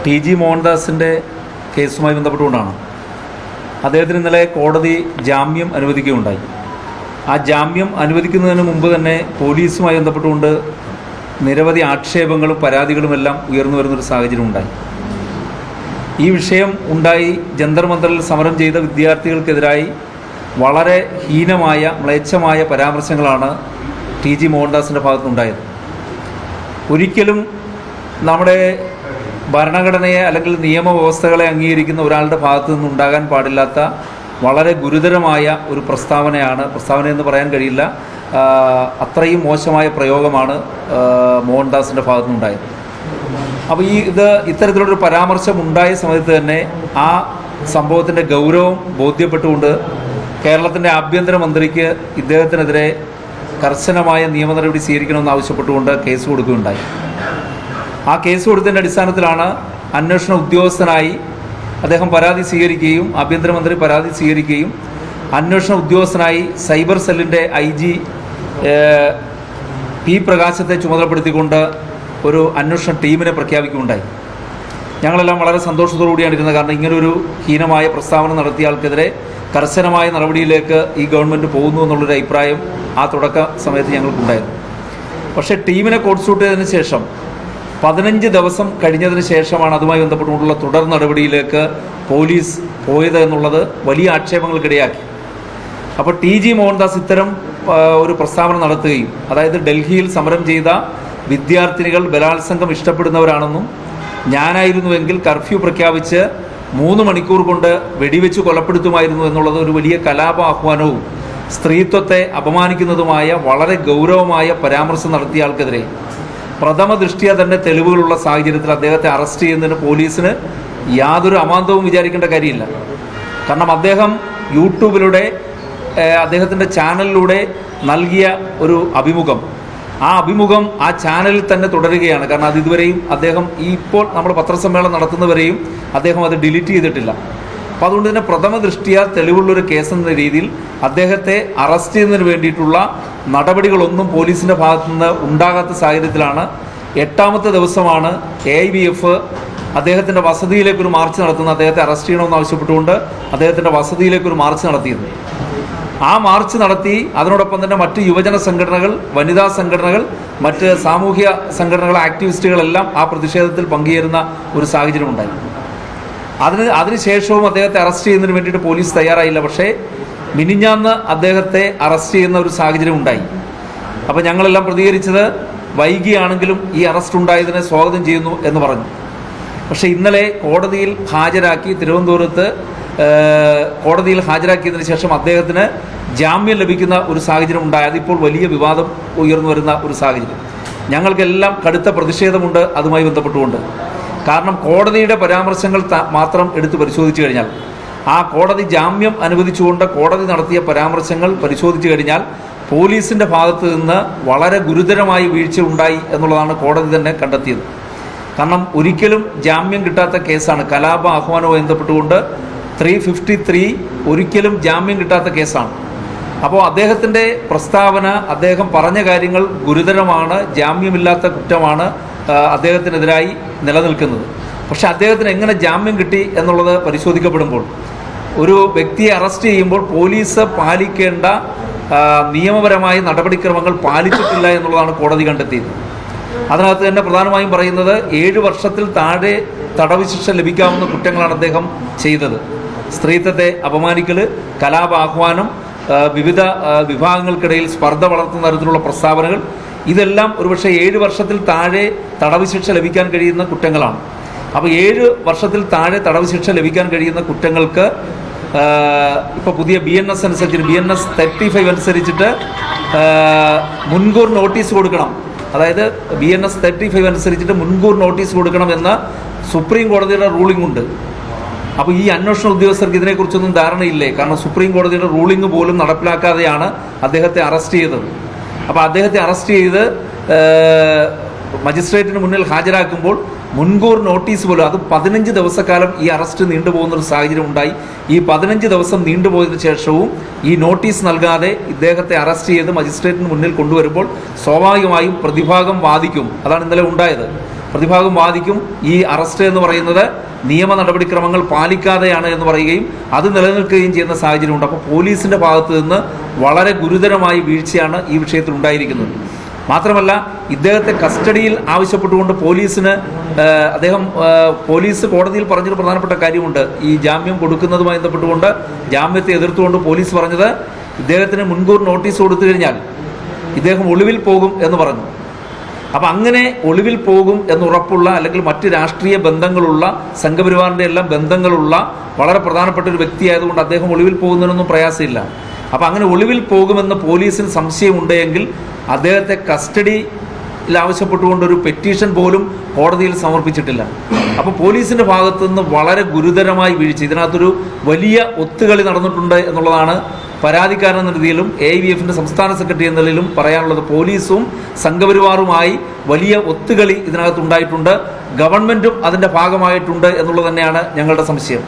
TG മോഹൻദാസിൻ്റെ കേസുമായി ബന്ധപ്പെട്ടുകൊണ്ടാണ്. അദ്ദേഹത്തിന് ഇന്നലെ കോടതി ജാമ്യം അനുവദിക്കുകയുണ്ടായി. ആ ജാമ്യം അനുവദിക്കുന്നതിന് മുമ്പ് തന്നെ പോലീസുമായി ബന്ധപ്പെട്ടുകൊണ്ട് നിരവധി ആക്ഷേപങ്ങളും പരാതികളുമെല്ലാം ഉയർന്നു വരുന്നൊരു സാഹചര്യം ഉണ്ടായി. ഈ വിഷയം ഉണ്ടായി ജന്തർ മന്ദറിൽ സമരം ചെയ്ത വിദ്യാർത്ഥികൾക്കെതിരായി വളരെ ഹീനമായ മ്ലേച്ഛമായ പരാമർശങ്ങളാണ് TG മോഹൻദാസിൻ്റെ ഭാഗത്തുനിന്നുണ്ടായത്. ഒരിക്കലും നമ്മുടെ ഭരണഘടനയെ അല്ലെങ്കിൽ നിയമവ്യവസ്ഥകളെ അംഗീകരിക്കുന്ന ഒരാളുടെ ഭാഗത്തു നിന്നുണ്ടാകാൻ പാടില്ലാത്ത വളരെ ഗുരുതരമായ ഒരു പ്രസ്താവനയെന്ന് പറയാൻ കഴിയില്ല, അത്രയും മോശമായ പ്രയോഗമാണ് മോഹൻദാസിൻ്റെ ഭാഗത്തുനിന്നുണ്ടായത്. അപ്പോൾ ഇത്തരത്തിലുള്ളൊരു പരാമർശം ഉണ്ടായ സമയത്ത് തന്നെ ആ സംഭവത്തിൻ്റെ ഗൗരവം ബോധ്യപ്പെട്ടുകൊണ്ട് കേരളത്തിൻ്റെ ആഭ്യന്തരമന്ത്രിക്ക് ഇദ്ദേഹത്തിനെതിരെ കർശനമായ നിയമ നടപടി സ്വീകരിക്കണമെന്ന് ആവശ്യപ്പെട്ടുകൊണ്ട് കേസ് കൊടുക്കുകയുണ്ടായി. ആ കേസ് കൊടുത്തതിൻ്റെ അടിസ്ഥാനത്തിലാണ് അന്വേഷണ ഉദ്യോഗസ്ഥനായി അദ്ദേഹം പരാതി സ്വീകരിക്കുകയും ആഭ്യന്തരമന്ത്രി പരാതി സ്വീകരിക്കുകയും അന്വേഷണ ഉദ്യോഗസ്ഥനായി സൈബർ സെല്ലിൻ്റെ IG P പ്രകാശത്തെ ചുമതലപ്പെടുത്തിക്കൊണ്ട് ഒരു അന്വേഷണ ടീമിനെ പ്രഖ്യാപിക്കുകയുണ്ടായി. ഞങ്ങളെല്ലാം വളരെ സന്തോഷത്തോടു കൂടിയാണ് ഇരുന്നത്. കാരണം ഇങ്ങനൊരു ഹീനമായ പ്രസ്താവന നടത്തിയ ആൾക്കെതിരെ കർശനമായ നടപടിയിലേക്ക് ഈ ഗവൺമെൻറ് പോകുന്നു എന്നുള്ളൊരു അഭിപ്രായം ആ തുടക്ക സമയത്ത് ഞങ്ങൾക്കുണ്ടായിരുന്നു. പക്ഷേ ടീമിനെ കോൺസ്റ്റിറ്റ്യൂട്ട് ചെയ്തതിന് ശേഷം 15 ദിവസം കഴിഞ്ഞതിന് ശേഷമാണ് അതുമായി ബന്ധപ്പെട്ടുകൊണ്ടുള്ള തുടർ നടപടിയിലേക്ക് പോലീസ് പോയത് എന്നുള്ളത് വലിയ ആക്ഷേപങ്ങൾക്കിടയാക്കി. അപ്പോൾ TG മോഹൻദാസ് ഇത്തരം ഒരു പ്രസ്താവന നടത്തുകയും, അതായത് ഡൽഹിയിൽ സമരം ചെയ്ത വിദ്യാർത്ഥിനികൾ ബലാത്സംഗം ഇഷ്ടപ്പെടുന്നവരാണെന്നും ഞാനായിരുന്നുവെങ്കിൽ കർഫ്യൂ പ്രഖ്യാപിച്ച് 3 മണിക്കൂർ കൊണ്ട് വെടിവെച്ച് കൊലപ്പെടുത്തുമായിരുന്നു എന്നുള്ളത് ഒരു വലിയ കലാപ ആഹ്വാനവും സ്ത്രീത്വത്തെ അപമാനിക്കുന്നതുമായ വളരെ ഗൗരവമായ പരാമർശം നടത്തിയ ആൾക്കെതിരെ പ്രഥമ ദൃഷ്ട്യാ തന്നെ തെളിവുകളുള്ള സാഹചര്യത്തിൽ അദ്ദേഹത്തെ അറസ്റ്റ് ചെയ്യുന്നതിന് പോലീസിന് യാതൊരു അമാന്തവും വിചാരിക്കേണ്ട കാര്യമില്ല. കാരണം അദ്ദേഹം യൂട്യൂബിലൂടെ അദ്ദേഹത്തിൻ്റെ ചാനലിലൂടെ നൽകിയ ഒരു അഭിമുഖം, ആ അഭിമുഖം ആ ചാനലിൽ തന്നെ തുടരുകയാണ്. കാരണം അത് ഇതുവരെയും അദ്ദേഹം ഇപ്പോൾ നമ്മൾ പത്രസമ്മേളനം നടത്തുന്നവരെയും അദ്ദേഹം അത് ഡിലീറ്റ് ചെയ്തിട്ടില്ല. അപ്പോൾ അതുകൊണ്ട് തന്നെ പ്രഥമ ദൃഷ്ട്യാ തെളിവുള്ളൊരു കേസെന്ന രീതിയിൽ അദ്ദേഹത്തെ അറസ്റ്റ് ചെയ്യുന്നതിന് വേണ്ടിയിട്ടുള്ള നടപടികളൊന്നും പോലീസിൻ്റെ ഭാഗത്തുനിന്ന് ഉണ്ടാകാത്ത സാഹചര്യത്തിലാണ് 8ാമത്തെ ദിവസമാണ് AIVF അദ്ദേഹത്തിൻ്റെ വസതിയിലേക്കൊരു മാർച്ച് നടത്തുന്നത്. അദ്ദേഹത്തെ അറസ്റ്റ് ചെയ്യണമെന്ന് ആവശ്യപ്പെട്ടുകൊണ്ട് അദ്ദേഹത്തിൻ്റെ വസതിയിലേക്കൊരു മാർച്ച് നടത്തിയത്. ആ മാർച്ച് നടത്തി അതിനോടൊപ്പം തന്നെ മറ്റ് യുവജന സംഘടനകൾ, വനിതാ സംഘടനകൾ, മറ്റ് സാമൂഹ്യ സംഘടനകൾ, ആക്ടിവിസ്റ്റുകളെല്ലാം ആ പ്രതിഷേധത്തിൽ പങ്കുചേരുന്ന ഒരു സാഹചര്യം ഉണ്ടായി. അതിനുശേഷവും അദ്ദേഹത്തെ അറസ്റ്റ് ചെയ്യുന്നതിന് വേണ്ടിയിട്ട് പോലീസ് തയ്യാറായില്ല. പക്ഷേ മിനിഞ്ഞാന്ന് അദ്ദേഹത്തെ അറസ്റ്റ് ചെയ്യുന്ന ഒരു സാഹചര്യം ഉണ്ടായി. അപ്പോൾ ഞങ്ങളെല്ലാം പ്രതികരിച്ചത് വൈകിയാണെങ്കിലും ഈ അറസ്റ്റ് ഉണ്ടായതിനെ സ്വാഗതം ചെയ്യുന്നു എന്ന് പറഞ്ഞു. പക്ഷേ ഇന്നലെ കോടതിയിൽ ഹാജരാക്കി, തിരുവനന്തപുരത്ത് കോടതിയിൽ ഹാജരാക്കിയതിന് ശേഷം അദ്ദേഹത്തിന് ജാമ്യം ലഭിക്കുന്ന ഒരു സാഹചര്യം ഉണ്ടായി. അതിപ്പോൾ വലിയ വിവാദം ഉയർന്നു വരുന്ന ഒരു സാഹചര്യം. ഞങ്ങൾക്കെല്ലാം കടുത്ത പ്രതിഷേധമുണ്ട് അതുമായി ബന്ധപ്പെട്ടുകൊണ്ട്. കാരണം കോടതിയുടെ പരാമർശങ്ങൾ മാത്രം എടുത്ത് പരിശോധിച്ചു കഴിഞ്ഞാൽ, ആ കോടതി ജാമ്യം അനുവദിച്ചുകൊണ്ട് കോടതി നടത്തിയ പരാമർശങ്ങൾ പരിശോധിച്ചു കഴിഞ്ഞാൽ പോലീസിൻ്റെ ഭാഗത്ത് നിന്ന് വളരെ ഗുരുതരമായ വീഴ്ച ഉണ്ടായി എന്നുള്ളതാണ് കോടതി തന്നെ കണ്ടെത്തിയത്. കാരണം ഒരിക്കലും ജാമ്യം കിട്ടാത്ത കേസാണ്. കലാപ ആഹ്വാനവുമായി ബന്ധപ്പെട്ടുകൊണ്ട് 353 ഒരിക്കലും ജാമ്യം കിട്ടാത്ത കേസാണ്. അപ്പോൾ അദ്ദേഹത്തിൻ്റെ പ്രസ്താവന, അദ്ദേഹം പറഞ്ഞ കാര്യങ്ങൾ ഗുരുതരമാണ്, ജാമ്യമില്ലാത്ത കുറ്റമാണ് അദ്ദേഹത്തിനെതിരായി നിലനിൽക്കുന്നത്. പക്ഷെ അദ്ദേഹത്തിന് എങ്ങനെ ജാമ്യം കിട്ടി എന്നുള്ളത് പരിശോധിക്കപ്പെടുമ്പോൾ, ഒരു വ്യക്തിയെ അറസ്റ്റ് ചെയ്യുമ്പോൾ പോലീസ് പാലിക്കേണ്ട നിയമപരമായ നടപടിക്രമങ്ങൾ പാലിച്ചിട്ടില്ല എന്നുള്ളതാണ് കോടതി കണ്ടെത്തിയത്. അതിനകത്ത് തന്നെ പ്രധാനമായും പറയുന്നത് 7 വർഷത്തിൽ താഴെ തടവ് ശിക്ഷ ലഭിക്കാവുന്ന കുറ്റങ്ങളാണ് അദ്ദേഹം ചെയ്തത്. സ്ത്രീത്വത്തെ അപമാനിക്കൽ, കലാപ ആഹ്വാനം, വിവിധ വിഭാഗങ്ങൾക്കിടയിൽ സ്പർദ്ധ വളർത്തുന്ന തരത്തിലുള്ള പ്രസ്താവനകൾ, ഇതെല്ലാം ഒരുപക്ഷെ 7 വർഷത്തിൽ താഴെ തടവ് ശിക്ഷ ലഭിക്കാൻ കഴിയുന്ന കുറ്റങ്ങളാണ്. അപ്പോൾ 7 വർഷത്തിൽ താഴെ തടവ് ശിക്ഷ ലഭിക്കാൻ കഴിയുന്ന കുറ്റങ്ങൾക്ക് ഇപ്പോൾ പുതിയ BNS അനുസരിച്ച് BNS 35 അനുസരിച്ചിട്ട് മുൻകൂർ നോട്ടീസ് കൊടുക്കണം. അതായത് BNS 35 അനുസരിച്ചിട്ട് മുൻകൂർ നോട്ടീസ് കൊടുക്കണമെന്ന് സുപ്രീം കോടതിയുടെ റൂളിംഗ് ഉണ്ട്. അപ്പോൾ ഈ അന്വേഷണ ഉദ്യോഗസ്ഥർക്ക് ഇതിനെക്കുറിച്ചൊന്നും ധാരണയില്ലേ? കാരണം സുപ്രീം കോടതിയുടെ റൂളിംഗ് പോലും നടപ്പിലാക്കാതെയാണ് അദ്ദേഹത്തെ അറസ്റ്റ് ചെയ്തത്. അപ്പോൾ അദ്ദേഹത്തെ അറസ്റ്റ് ചെയ്ത് മജിസ്ട്രേറ്റിന് മുന്നിൽ ഹാജരാക്കുമ്പോൾ മുൻകൂർ നോട്ടീസ് പോലും, അത് 15 ദിവസക്കാലം ഈ അറസ്റ്റ് നീണ്ടുപോകുന്നൊരു സാഹചര്യം ഉണ്ടായി. ഈ 15 ദിവസം നീണ്ടുപോയതിനു ശേഷവും ഈ നോട്ടീസ് നൽകാതെ ഇദ്ദേഹത്തെ അറസ്റ്റ് ചെയ്ത് മജിസ്ട്രേറ്റിന് മുന്നിൽ കൊണ്ടുവരുമ്പോൾ സ്വാഭാവികമായും പ്രതിഭാഗം വാദിക്കും. അതാണ് ഇന്നലെ ഉണ്ടായത്. പ്രതിഭാഗം വാദിക്കും ഈ അറസ്റ്റ് എന്ന് പറയുന്നത് നിയമ നടപടിക്രമങ്ങൾ പാലിക്കാതെയാണ് എന്ന് പറയുകയും അത് നിലനിൽക്കുകയും ചെയ്യുന്ന സാഹചര്യമുണ്ട്. അപ്പോൾ പോലീസിൻ്റെ ഭാഗത്ത് നിന്ന് വളരെ ഗുരുതരമായ വീഴ്ചയാണ് ഈ വിഷയത്തിൽ ഉണ്ടായിരിക്കുന്നത്. മാത്രമല്ല, ഇദ്ദേഹത്തെ കസ്റ്റഡിയിൽ ആവശ്യപ്പെട്ടുകൊണ്ട് പോലീസ് കോടതിയിൽ പറഞ്ഞൊരു പ്രധാനപ്പെട്ട കാര്യമുണ്ട്. ഈ ജാമ്യം കൊടുക്കുന്നതുമായി ബന്ധപ്പെട്ടുകൊണ്ട് ജാമ്യത്തെ എതിർത്തുകൊണ്ട് പോലീസ് പറഞ്ഞത് ഇദ്ദേഹത്തിന് മുൻകൂർ നോട്ടീസ് കൊടുത്തു കഴിഞ്ഞാൽ ഇദ്ദേഹം ഒളിവിൽ പോകും എന്ന് പറഞ്ഞു. അപ്പം അങ്ങനെ ഒളിവിൽ പോകും എന്നുറപ്പുള്ള അല്ലെങ്കിൽ മറ്റ് രാഷ്ട്രീയ ബന്ധങ്ങളുള്ള സംഘപരിവാറിൻ്റെ എല്ലാം ബന്ധങ്ങളുള്ള വളരെ പ്രധാനപ്പെട്ട ഒരു വ്യക്തിയായതുകൊണ്ട് അദ്ദേഹം ഒളിവിൽ പോകുന്നതിനൊന്നും പ്രയാസമില്ല. അപ്പം അങ്ങനെ ഒളിവിൽ പോകുമെന്ന് പോലീസിന് സംശയമുണ്ടെങ്കിൽ അദ്ദേഹത്തെ കസ്റ്റഡിയിൽ ആവശ്യപ്പെട്ടുകൊണ്ടൊരു പെറ്റീഷൻ പോലും കോടതിയിൽ സമർപ്പിച്ചിട്ടില്ല. അപ്പോൾ പോലീസിൻ്റെ ഭാഗത്തു നിന്ന് വളരെ ഗുരുതരമായി വീഴ്ച, ഇതിനകത്തൊരു വലിയ ഒത്തുകളി നടന്നിട്ടുണ്ട് എന്നുള്ളതാണ് പരാതിക്കാരൻ എന്ന രീതിയിലും AIVF സംസ്ഥാന സെക്രട്ടറി എന്ന നിലയിലും പറയാനുള്ളത്. പോലീസും സംഘപരിവാറുമായി വലിയ ഒത്തുകളി ഇതിനകത്തുണ്ടായിട്ടുണ്ട്, ഗവൺമെൻറ്റും അതിൻ്റെ ഭാഗമായിട്ടുണ്ട് എന്നുള്ളത് തന്നെയാണ് ഞങ്ങളുടെ സംശയം.